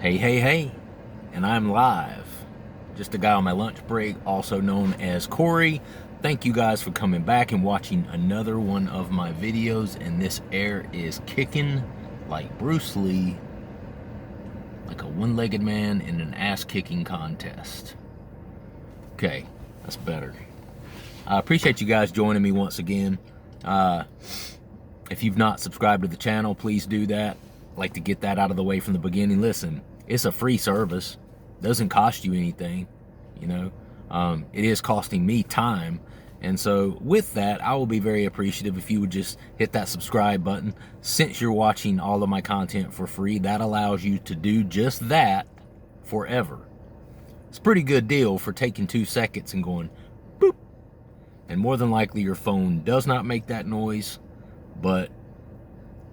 Hey, and I'm live. Just a guy on my lunch break, also known as Corey. Thank you guys for coming back and watching another one of my videos. And this air is kicking like Bruce Lee, like a one-legged man in an ass-kicking contest. Okay, that's better. I appreciate you guys joining me once again. If you've not subscribed to the channel, please do that. I'd like to get that out of the way from the beginning. Listen, it's a free service. Doesn't cost you anything, you know. It is costing me time. And so with that, I will be very appreciative if you would just hit that subscribe button. Since you're watching all of my content for free, that allows you to do just that forever. It's a pretty good deal for taking 2 seconds and going boop. And more than likely your phone does not make that noise, but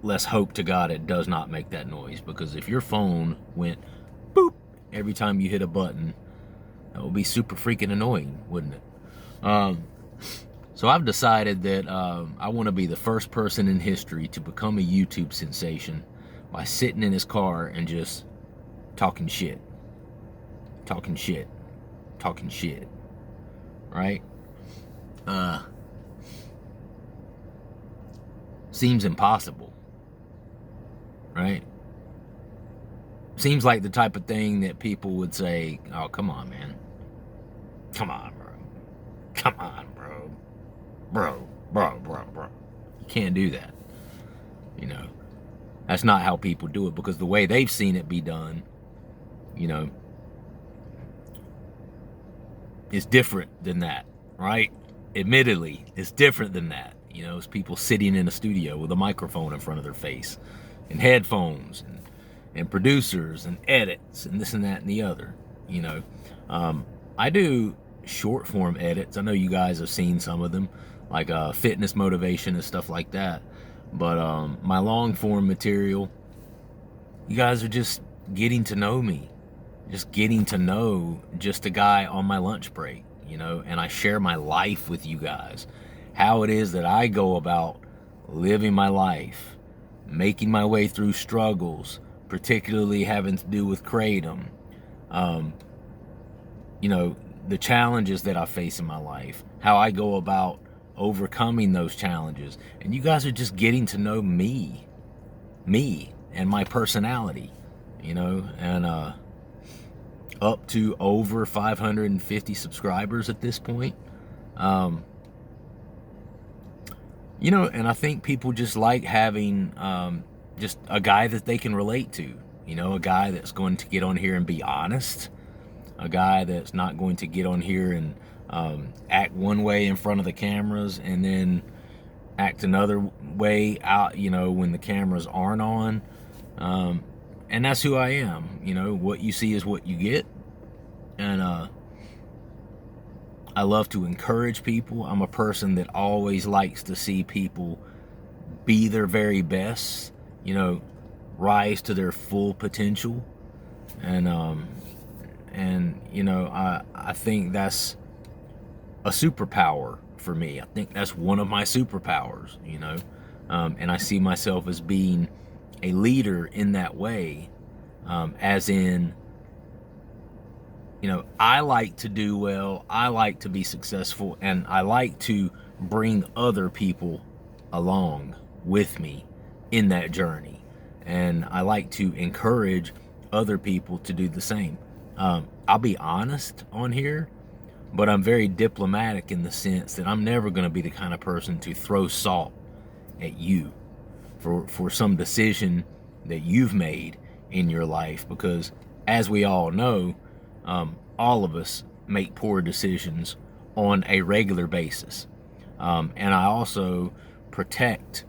let's hope to God it does not make that noise, because if your phone went boop every time you hit a button, that would be super freaking annoying, wouldn't it? So I've decided that I want to be the first person in history to become a YouTube sensation by sitting in his car and just talking shit, right? Seems impossible, right? Seems like the type of thing that people would say, oh, come on, man. Come on, bro. Come on, bro. Bro. You can't do that. You know, that's not how people do it, because the way they've seen it be done, you know, is different than that, right? Admittedly, it's different than that. You know, it's people sitting in a studio with a microphone in front of their face and headphones and producers and edits and this and that and the other, you know. I do short form edits. I know you guys have seen some of them, like fitness motivation and stuff like that. But my long form material, you guys are just getting to know me, just getting to know just a guy on my lunch break, you know, and I share my life with you guys, how it is that I go about living my life, making my way through struggles, particularly having to do with Kratom, you know, the challenges that I face in my life, how I go about overcoming those challenges. And you guys are just getting to know me and my personality, you know, and up to over 550 subscribers at this point. You know, and I think people just like having just a guy that they can relate to, you know, a guy that's going to get on here and be honest, a guy that's not going to get on here and act one way in front of the cameras and then act another way out, you know, when the cameras aren't on. And that's who I am. You know, what you see is what you get. And I love to encourage people. I'm a person that always likes to see people be their very best, you know, rise to their full potential. And you know, I think that's a superpower for me. I think that's one of my superpowers, you know. And I see myself as being a leader in that way, as in, you know, I like to do well, I like to be successful, and I like to bring other people along with me in that journey. And I like to encourage other people to do the same. I'll be honest on here, but I'm very diplomatic in the sense that I'm never going to be the kind of person to throw salt at you for some decision that you've made in your life, because as we all know, all of us make poor decisions on a regular basis. And I also protect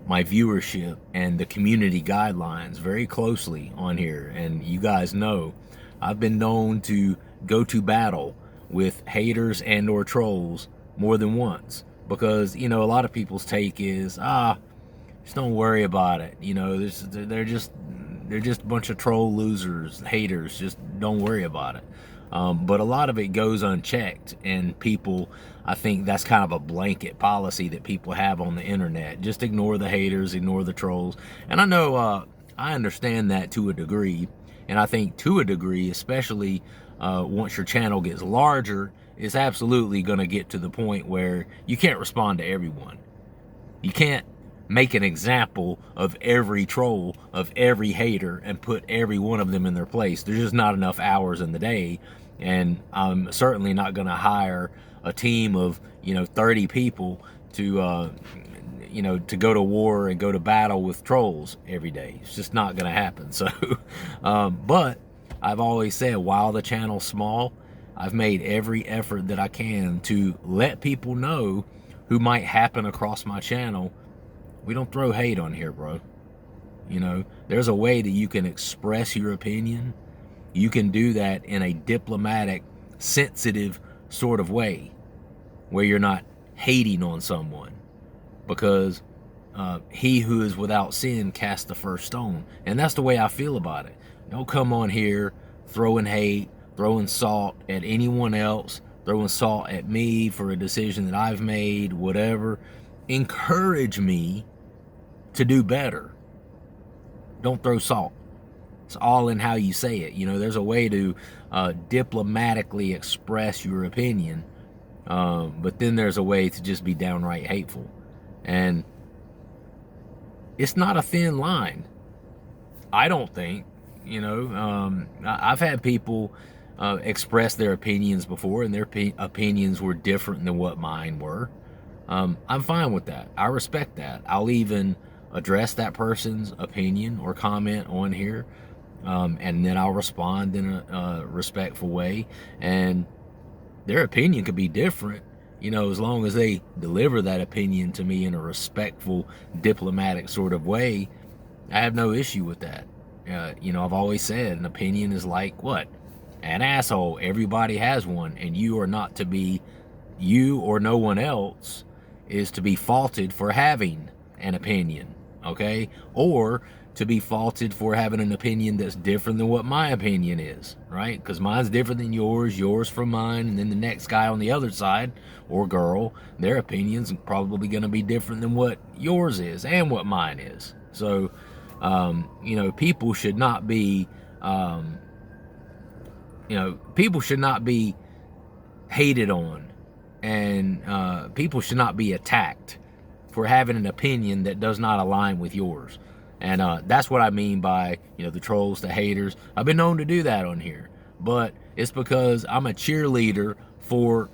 my viewership and the community guidelines very closely on here. And you guys know I've been known to go to battle with haters and or trolls more than once, because, you know, a lot of people's take is, just don't worry about it. You know, they're just a bunch of troll losers, haters. Just don't worry about it. But a lot of it goes unchecked, and people, I think that's kind of a blanket policy that people have on the internet. Just ignore the haters, ignore the trolls. And I know I understand that to a degree, And I think to a degree, especially once your channel gets larger, it's absolutely going to get to the point where you can't respond to everyone. You can't make an example of every troll, of every hater, and put every one of them in their place. There's just not enough hours in the day. And I'm certainly not going to hire a team of 30 people to to go to war and go to battle with trolls every day. It's just not going to happen. So but I've always said, while the channel's small, I've made every effort that I can to let people know who might happen across my channel. We don't throw hate on here, bro. There's a way that you can express your opinion. You can do that in a diplomatic, sensitive sort of way, where you're not hating on someone, because he who is without sin cast the first stone. And that's the way I feel about it. Don't come on here throwing hate, throwing salt at anyone else, throwing salt at me for a decision that I've made, whatever. Encourage me to do better. Don't throw salt. It's all in how you say it. There's a way to diplomatically express your opinion, but then there's a way to just be downright hateful. And it's not a thin line, I don't think. I've had people express their opinions before, and their opinions were different than what mine were. I'm fine with that. I respect that. I'll even address that person's opinion or comment on here, and then I'll respond in a respectful way. And their opinion could be different, as long as they deliver that opinion to me in a respectful, diplomatic sort of way. I have no issue with that. I've always said an opinion is like what? An asshole. Everybody has one, and you are not to be, you or no one else is to be faulted for having an opinion, okay? Or to be faulted for having an opinion that's different than what my opinion is, right? Because mine's different than yours from mine, and then the next guy on the other side, or girl, their opinion's probably going to be different than what yours is and what mine is. So, people should not be, people should not be hated on, and people should not be attacked for having an opinion that does not align with yours. And that's what I mean by, the trolls, the haters. I've been known to do that on here, but it's because I'm a cheerleader for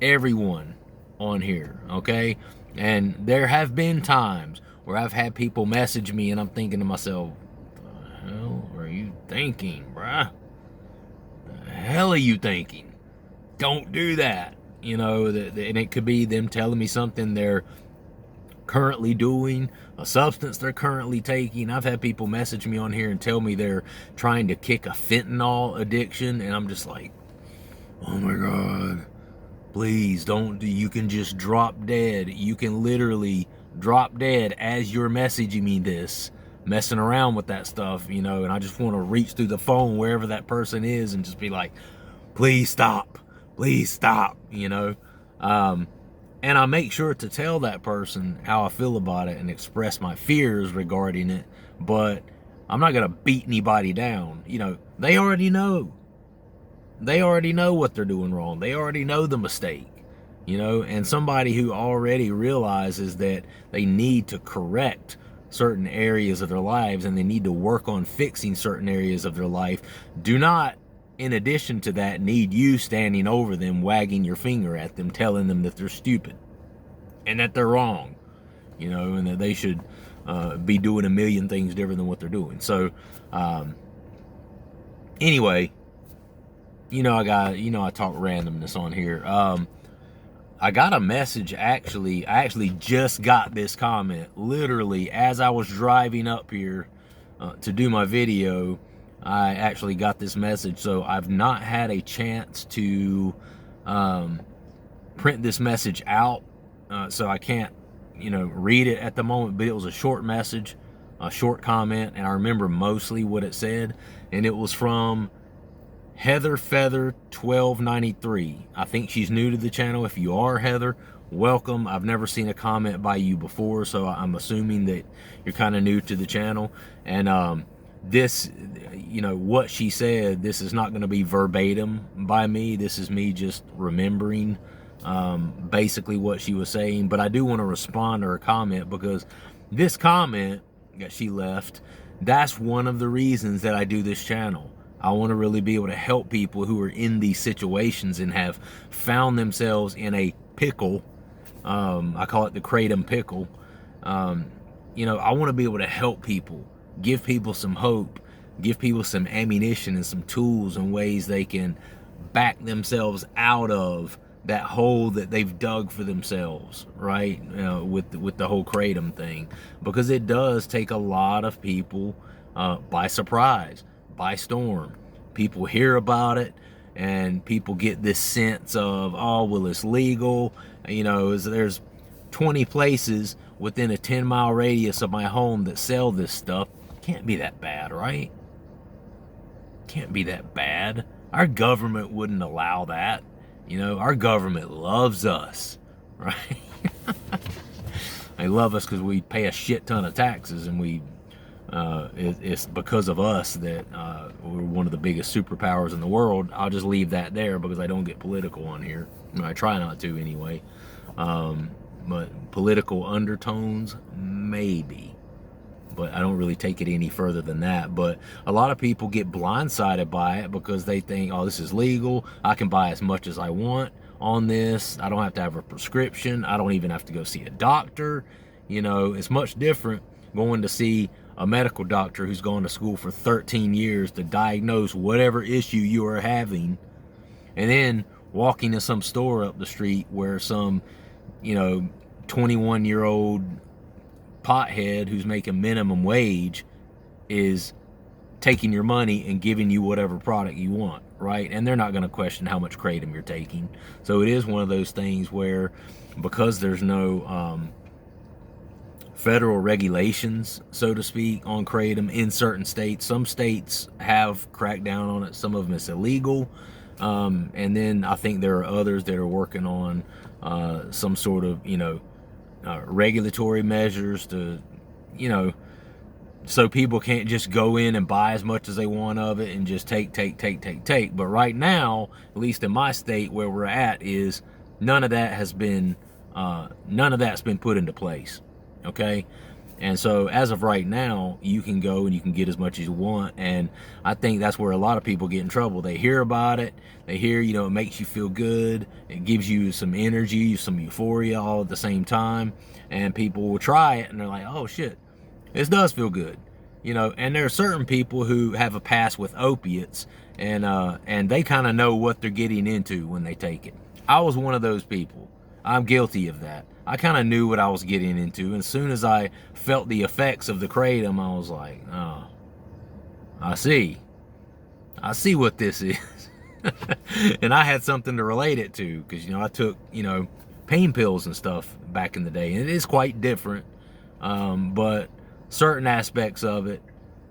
everyone on here, okay? And there have been times where I've had people message me and I'm thinking to myself, what the hell are you thinking, bruh? The hell are you thinking? Don't do that. And it could be them telling me something they're currently doing, a substance they're currently taking. I've had people message me on here and tell me they're trying to kick a fentanyl addiction, and I'm just like, oh my God, please don't. You can just drop dead. You can literally drop dead as you're messaging me this, messing around with that stuff, and I just want to reach through the phone wherever that person is and just be like, please stop, and I make sure to tell that person how I feel about it and express my fears regarding it, but I'm not going to beat anybody down. They already know. They already know what they're doing wrong. They already know the mistake, and somebody who already realizes that they need to correct certain areas of their lives and they need to work on fixing certain areas of their life, do not, in addition to that, need you standing over them, wagging your finger at them, telling them that they're stupid and that they're wrong, and that they should be doing a million things different than what they're doing. So, anyway, I talk randomness on here. I got a message, I actually just got this comment literally as I was driving up here to do my video. I actually got this message, so I've not had a chance to print this message out, so I can't, read it at the moment, but it was a short message, a short comment, and I remember mostly what it said, and it was from Heather Feather 1293. I think she's new to the channel. If you are Heather, welcome. I've never seen a comment by you before, so I'm assuming that you're kind of new to the channel. And this, you know, what she said, this is not going to be verbatim by me. This is me just remembering basically what she was saying. But I do want to respond to her comment, because this comment that she left, that's one of the reasons that I do this channel. I want to really be able to help people who are in these situations and have found themselves in a pickle. I call it the Kratom pickle. You know, I want to be able to help people, give people some hope, give people some ammunition and some tools and ways they can back themselves out of that hole that they've dug for themselves, right? With the whole Kratom thing, because it does take a lot of people by surprise, by storm. People hear about it, and people get this sense of, oh, well, it's legal. You know, there's 20 places within a 10-mile radius of my home that sell this stuff. Can't be that bad, right? Can't be that bad. Our government wouldn't allow that. You know, our government loves us, right? They love us because we pay a shit ton of taxes, and it's because of us that we're one of the biggest superpowers in the world. I'll just leave that there because I don't get political on here. I try not to anyway. But political undertones, maybe. But I don't really take it any further than that. But a lot of people get blindsided by it because they think, oh, this is legal. I can buy as much as I want on this. I don't have to have a prescription. I don't even have to go see a doctor. You know, it's much different going to see a medical doctor who's gone to school for 13 years to diagnose whatever issue you are having, and then walking to some store up the street where some, you know, 21-year-old pothead who's making minimum wage is taking your money and giving you whatever product you want, right? And they're not going to question how much Kratom you're taking. So it is one of those things where, because there's no federal regulations, so to speak, on Kratom in certain states. Some states have cracked down on it. Some of them it's illegal. And then I think there are others that are working on some sort of, you know, regulatory measures to, you know, so people can't just go in and buy as much as they want of it and just take. But right now, at least in my state where we're at, is none of that's been put into place. Okay, and so as of right now, you can go and you can get as much as you want, and I think that's where a lot of people get in trouble. They hear about it, they hear, you know, it makes you feel good, it gives you some energy, some euphoria all at the same time, and people will try it and they're like, oh shit, this does feel good, you know. And there are certain people who have a past with opiates, and they kind of know what they're getting into when they take it. I was one of those people. I'm guilty of that. I kind of knew what I was getting into, and as soon as I felt the effects of the Kratom, I was like, oh, I see what this is. And I had something to relate it to, because, you know, I took, you know, pain pills and stuff back in the day, and it is quite different, but certain aspects of it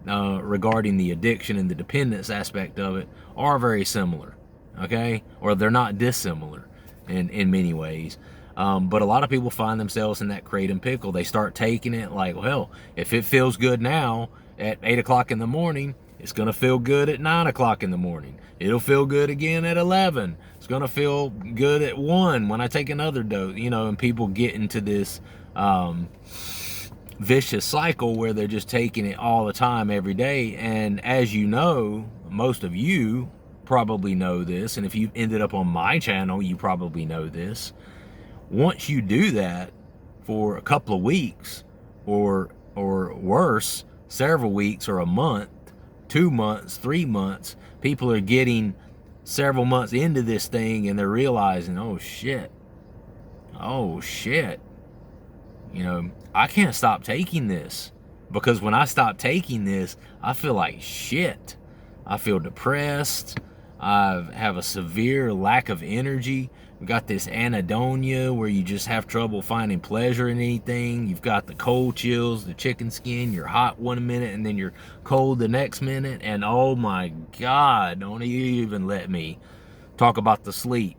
regarding the addiction and the dependence aspect of it are very similar, okay, or they're not dissimilar in many ways. But a lot of people find themselves in that Kratom pickle. They start taking it like, well, if it feels good now at 8 o'clock in the morning, it's going to feel good at 9 o'clock in the morning. It'll feel good again at 11. It's going to feel good at 1 when I take another dose, you know, and people get into this vicious cycle where they're just taking it all the time, every day. And as you know, most of you probably know this, and if you've ended up on my channel, you probably know this. Once you do that for a couple of weeks, or worse, several weeks, or a month, 2 months, 3 months, people are getting several months into this thing and they're realizing, oh shit, you know, I can't stop taking this, because when I stop taking this, I feel like shit. I feel depressed. I have a severe lack of energy. We've got this anhedonia where you just have trouble finding pleasure in anything. You've got the cold chills, the chicken skin. You're hot 1 minute and then you're cold the next minute. And oh my God, don't you even let me talk about the sleep.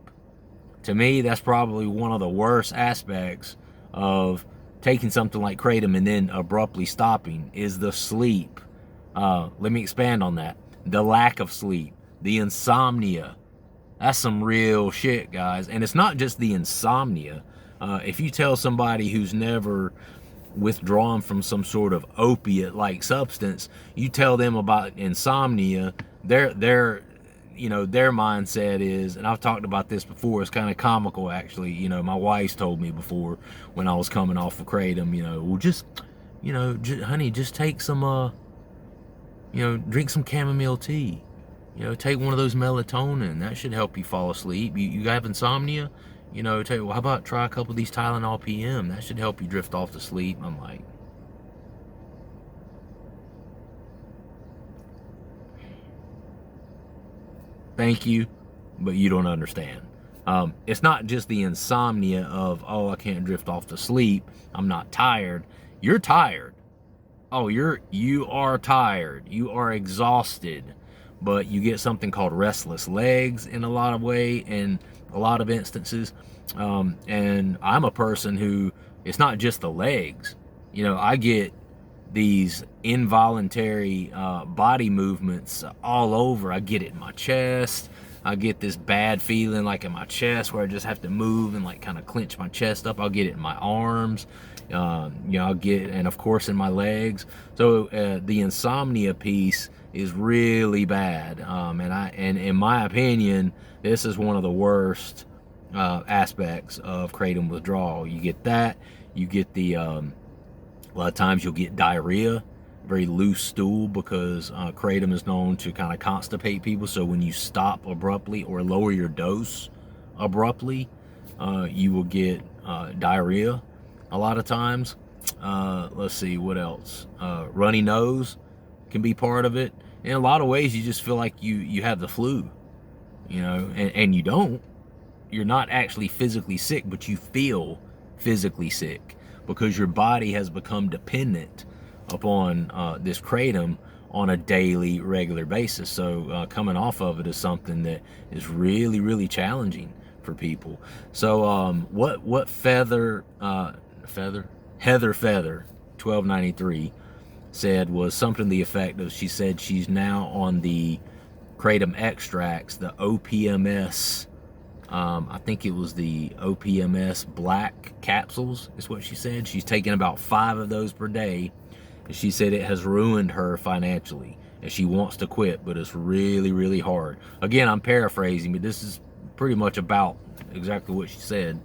To me, that's probably one of the worst aspects of taking something like Kratom and then abruptly stopping, is the sleep. Let me expand on that. the lack of sleep, the insomnia. That's some real shit, guys. And it's not just the insomnia. If you tell somebody who's never withdrawn from some sort of opiate-like substance, you tell them about insomnia, their mindset is, and I've talked about this before, it's kind of comical actually. My wife's told me before when I was coming off of Kratom, well, just honey, just take some drink some chamomile tea, take one of those melatonin, that should help you fall asleep. You have insomnia, how about try a couple of these Tylenol PM, that should help you drift off to sleep. I'm like, thank you, but you don't understand. It's not just the insomnia of, oh, I can't drift off to sleep, I'm not tired. You're tired. Oh, you are tired. You are exhausted. But you get something called restless legs in a lot of instances. And I'm a person who, it's not just the legs. I get these involuntary body movements all over. I get it in my chest. I get this bad feeling like in my chest where I just have to move and like kind of clench my chest up. I'll get it in my arms. I'll get, and of course in my legs. So the insomnia piece is really bad. And in my opinion, this is one of the worst aspects of Kratom withdrawal. You get that. You get the a lot of times you'll get diarrhea, very loose stool, because Kratom is known to kind of constipate people. So when you stop abruptly or lower your dose abruptly, you will get diarrhea a lot of times. Let's see, what else? Runny nose can be part of it. In a lot of ways, you just feel like you have the flu, and you don't. You're not actually physically sick, but you feel physically sick because your body has become dependent upon this Kratom on a daily, regular basis. So coming off of it is something that is really, really challenging for people. So what Heather Feather 1293 said was something to the effect of, she said she's now on the Kratom extracts, the OPMS. I think it was the OPMS black capsules is what she said. She's taking about 5 of those per day. And she said it has ruined her financially. And she wants to quit, but it's really, really hard. Again, I'm paraphrasing, but this is pretty much about exactly what she said.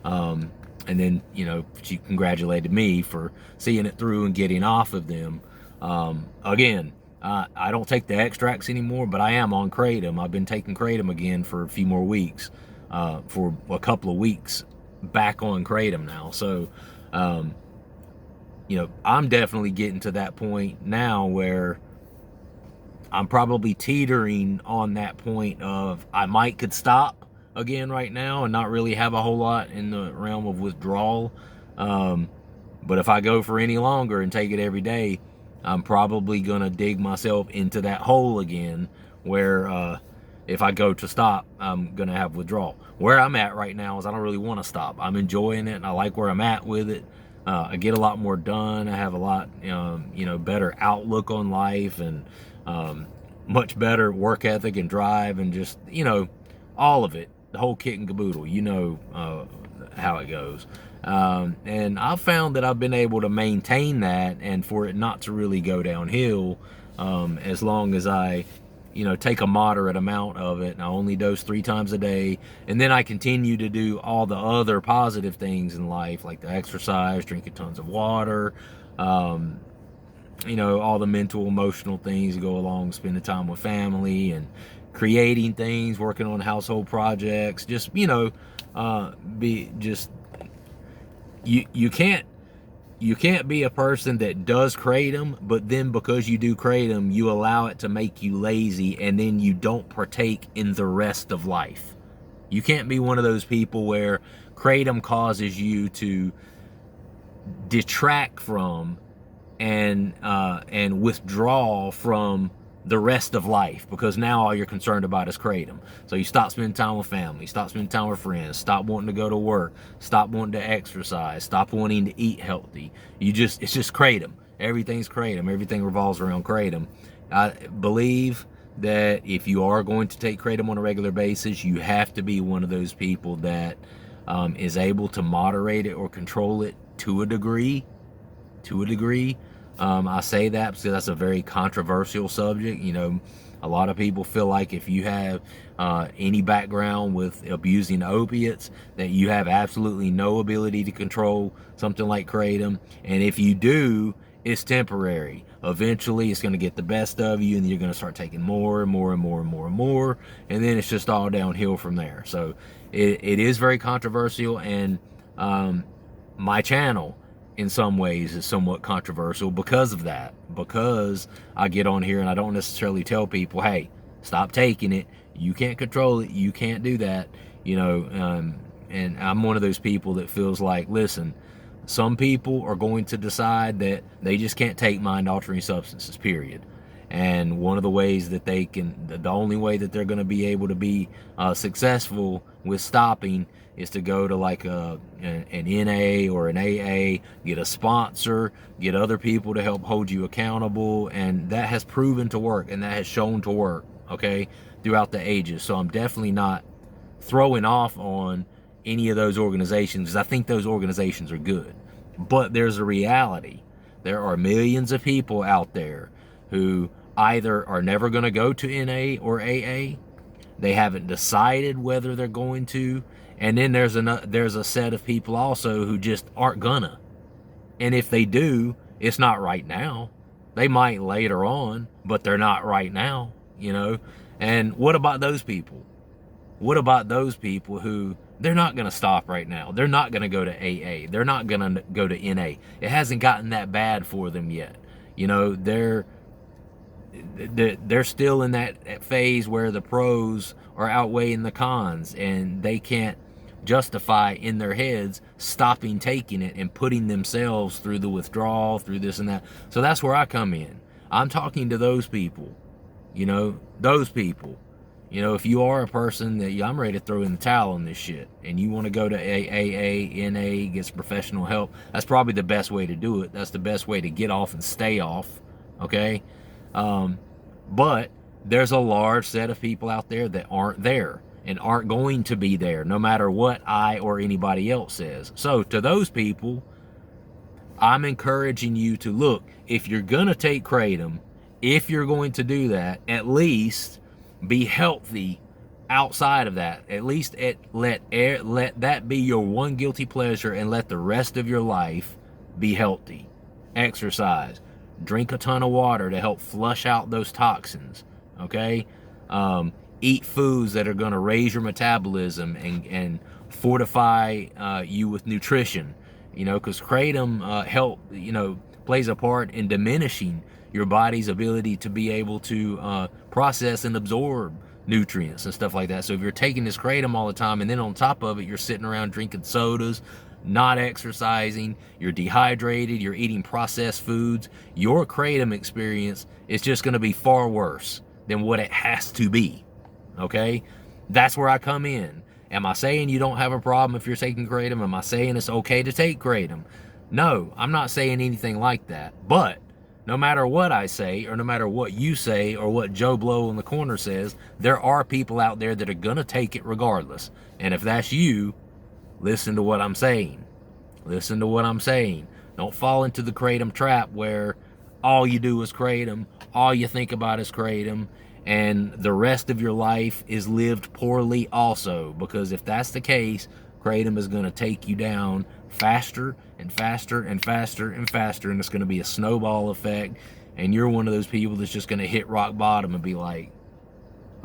And then, she congratulated me for seeing it through and getting off of them. Again, I don't take the extracts anymore, but I am on Kratom. I've been taking Kratom again for a few more weeks, for a couple of weeks back on Kratom now. So, I'm definitely getting to that point now where I'm probably teetering on that point of I could stop again right now and not really have a whole lot in the realm of withdrawal. But if I go for any longer and take it every day, I'm probably gonna dig myself into that hole again where if I go to stop, I'm gonna have withdrawal. Where I'm at right now is I don't really want to stop. I'm enjoying it and I like where I'm at with it. I get a lot more done. I have a lot better outlook on life and much better work ethic and drive and just all of it, the whole kit and caboodle. How it goes. And I've found that I've been able to maintain that and for it not to really go downhill, as long as I take a moderate amount of it, and I only dose 3 times a day, and then I continue to do all the other positive things in life, like the exercise, drinking tons of water, all the mental, emotional things that go along, spending time with family and creating things, working on household projects, you can't be a person that does Kratom, but then because you do Kratom, you allow it to make you lazy, and then you don't partake in the rest of life. You can't be one of those people where Kratom causes you to detract from and withdraw from the rest of life, because now all you're concerned about is Kratom. So you stop spending time with family, stop spending time with friends, stop wanting to go to work, stop wanting to exercise, stop wanting to eat healthy. It's just Kratom. Everything's Kratom. Everything revolves around Kratom. I believe that if you are going to take Kratom on a regular basis, you have to be one of those people that is able to moderate it or control it to a degree. I say that because that's a very controversial subject. You know, a lot of people feel like if you have any background with abusing opiates, that you have absolutely no ability to control something like Kratom. And if you do, it's temporary. Eventually, it's going to get the best of you, and you're going to start taking more and more and more and more and more. And then it's just all downhill from there. So it is very controversial. And my channel, in some ways, is somewhat controversial because of that. Because I get on here and I don't necessarily tell people, hey, stop taking it. You can't control it. You can't do that. You know, and I'm one of those people that feels like, listen, some people are going to decide that they just can't take mind-altering substances, period. And one of the ways that they can, the only way that they're going to be able to be successful with stopping is to go to like an NA or an AA, get a sponsor, get other people to help hold you accountable. And that has proven to work, and that has shown to work, okay, throughout the ages. So I'm definitely not throwing off on any of those organizations, because I think those organizations are good. But there's a reality. There are millions of people out there who either are never going to go to NA or AA, they haven't decided whether they're going to, and then there's a set of people also who just aren't gonna. And if they do, it's not right now. They might later on, but they're not right now, you know. And what about those people? What about those people who, they're not going to stop right now? They're not going to go to AA. They're not going to go to NA. It hasn't gotten that bad for them yet. You know, they're still in that phase where the pros are outweighing the cons, and they can't justify in their heads stopping taking it and putting themselves through the withdrawal, through this and that. So that's where I come in. I'm talking to those people, you know, those people. You know, if you are a person that, I'm ready to throw in the towel on this shit, and you want to go to AA, NA, get some professional help, that's probably the best way to do it. That's the best way to get off and stay off, okay? But there's a large set of people out there that aren't there and aren't going to be there, no matter what I or anybody else says. So to those people, I'm encouraging you to look, if you're going to take Kratom, if you're going to do that, at least be healthy outside of that. At least let that be your one guilty pleasure, and let the rest of your life be healthy. Exercise, drink a ton of water to help flush out those toxins, okay? Eat foods that are going to raise your metabolism and fortify you with nutrition, you know, because Kratom plays a part in diminishing your body's ability to be able to process and absorb nutrients and stuff like that. So if you're taking this Kratom all the time, and then on top of it, you're sitting around drinking sodas, not exercising, you're dehydrated, you're eating processed foods, your Kratom experience is just going to be far worse than what it has to be, okay? That's where I come in. Am I saying you don't have a problem if you're taking Kratom? Am I saying it's okay to take Kratom? No, I'm not saying anything like that. But no matter what I say, or no matter what you say, or what Joe Blow in the corner says, there are people out there that are going to take it regardless. And if that's you, listen to what I'm saying. Listen to what I'm saying. Don't fall into the Kratom trap where all you do is Kratom, all you think about is Kratom, and the rest of your life is lived poorly also. Because if that's the case, Kratom is going to take you down faster and faster and faster and faster, and it's going to be a snowball effect, and you're one of those people that's just going to hit rock bottom and be like,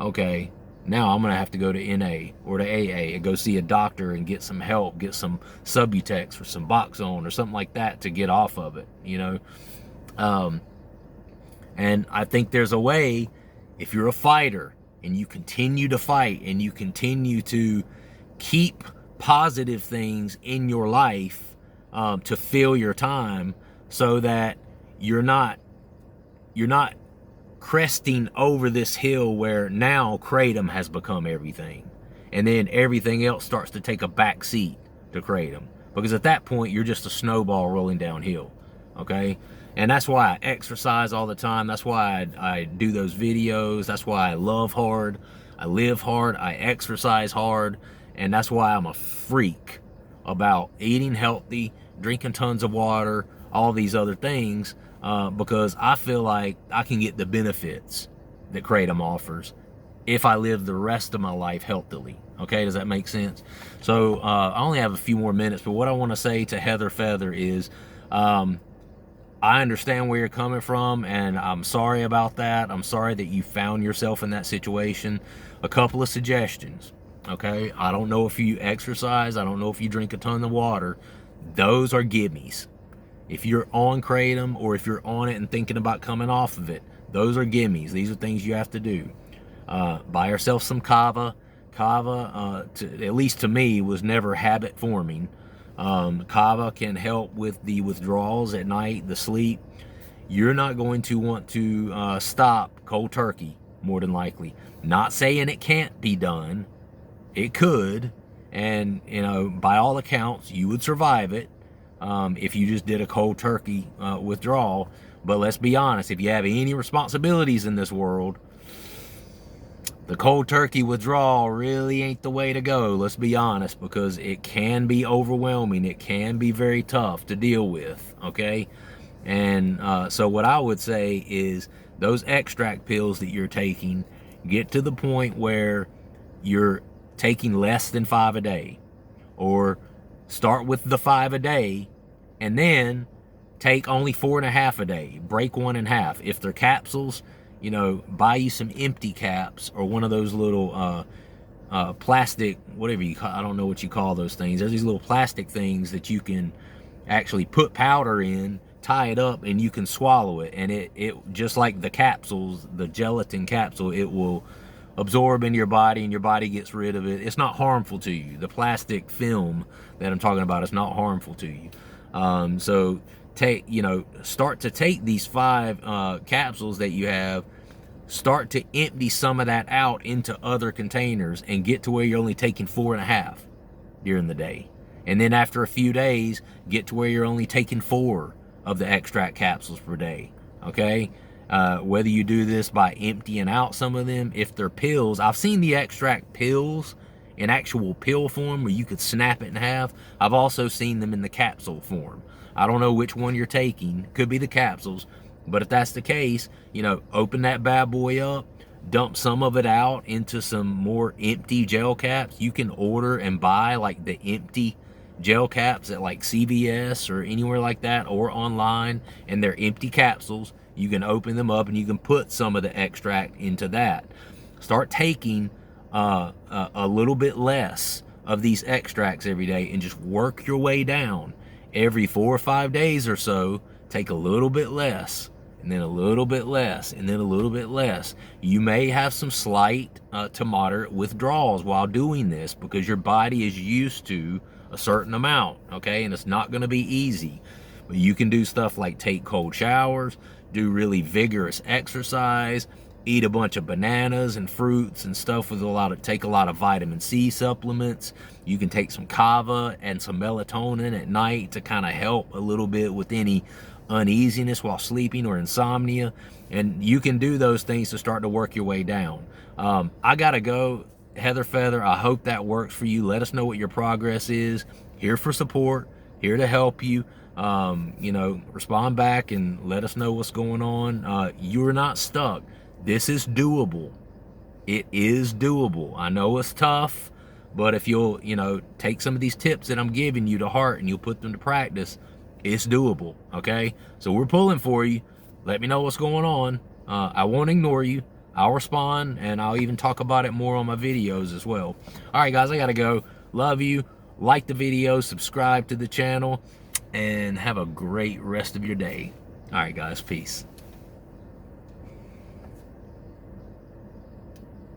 okay, now I'm going to have to go to NA or to AA and go see a doctor and get some help, get some Subutex or some Boxone or something like that to get off of it, you know. And I think there's a way, if you're a fighter and you continue to fight and you continue to keep positive things in your life to fill your time, so that you're not cresting over this hill where now Kratom has become everything, and then everything else starts to take a back seat to Kratom, because at that point you're just a snowball rolling downhill, okay? And that's why I exercise all the time. That's why I do those videos. That's why I love hard. I live hard. I exercise hard. And that's why I'm a freak about eating healthy, drinking tons of water, all these other things, because I feel like I can get the benefits that Kratom offers if I live the rest of my life healthily. Okay, does that make sense? So I only have a few more minutes, but what I want to say to Heather Feather is, I understand where you're coming from, and I'm sorry about that. I'm sorry that you found yourself in that situation. A couple of suggestions, okay? I don't know if you exercise. I don't know if you drink a ton of water. Those are gimmies. If you're on Kratom, or if you're on it and thinking about coming off of it, those are gimmies. These are things you have to do. Buy yourself some kava. Kava, at least to me, was never habit forming. Kava can help with the withdrawals at night, the sleep. You're not going to want to stop cold turkey, more than likely. Not saying it can't be done. It could. And, you know, by all accounts, you would survive it if you just did a cold turkey withdrawal. But let's be honest, if you have any responsibilities in this world, the cold turkey withdrawal really ain't the way to go, let's be honest, because it can be overwhelming. It can be very tough to deal with, okay? And so what I would say is those extract pills that you're taking, get to the point where you're taking less than 5 a day. Or start with the 5 a day and then take only 4.5 a day. Break one in half. If they're capsules, you know, buy you some empty caps, or one of those little plastic, whatever you call, I don't know what you call those things. There's these little plastic things that you can actually put powder in, tie it up, and you can swallow it. And it just like the capsules, the gelatin capsule, it will absorb into your body, and your body gets rid of it. It's not harmful to you. The plastic film that I'm talking about is not harmful to you. So start to take these 5 capsules that you have, start to empty some of that out into other containers, and get to where you're only taking 4.5 during the day. And then after a few days, get to where you're only taking 4 of the extract capsules per day, okay? Whether you do this by emptying out some of them, if they're pills, I've seen the extract pills in actual pill form where you could snap it in half. I've also seen them in the capsule form. I don't know which one you're taking. Could be the capsules. But if that's the case, you know, open that bad boy up, dump some of it out into some more empty gel caps. You can order and buy like the empty gel caps at like CVS or anywhere like that, or online, and they're empty capsules. You can open them up and you can put some of the extract into that. Start taking a little bit less of these extracts every day, and just work your way down. Every 4 or 5 days or so, take a little bit less, and then a little bit less, and then a little bit less. You may have some slight to moderate withdrawals while doing this, because your body is used to a certain amount, okay? And it's not going to be easy. But you can do stuff like take cold showers, do really vigorous exercise, eat a bunch of bananas and fruits and stuff with take a lot of vitamin C supplements. You can take some kava and some melatonin at night to kind of help a little bit with any uneasiness while sleeping or insomnia. And you can do those things to start to work your way down. I gotta go, Heather Feather. I hope that works for you. Let us know what your progress is. Here for support, here to help you. Respond back and let us know what's going on. You're not stuck. This is doable. It is doable. I know it's tough, but if you'll, take some of these tips that I'm giving you to heart and you'll put them to practice, it's doable, okay? So we're pulling for you. Let me know what's going on. I won't ignore you. I'll respond, and I'll even talk about it more on my videos as well. All right, guys, I gotta go. Love you. Like the video, subscribe to the channel, and have a great rest of your day. All right, guys, peace.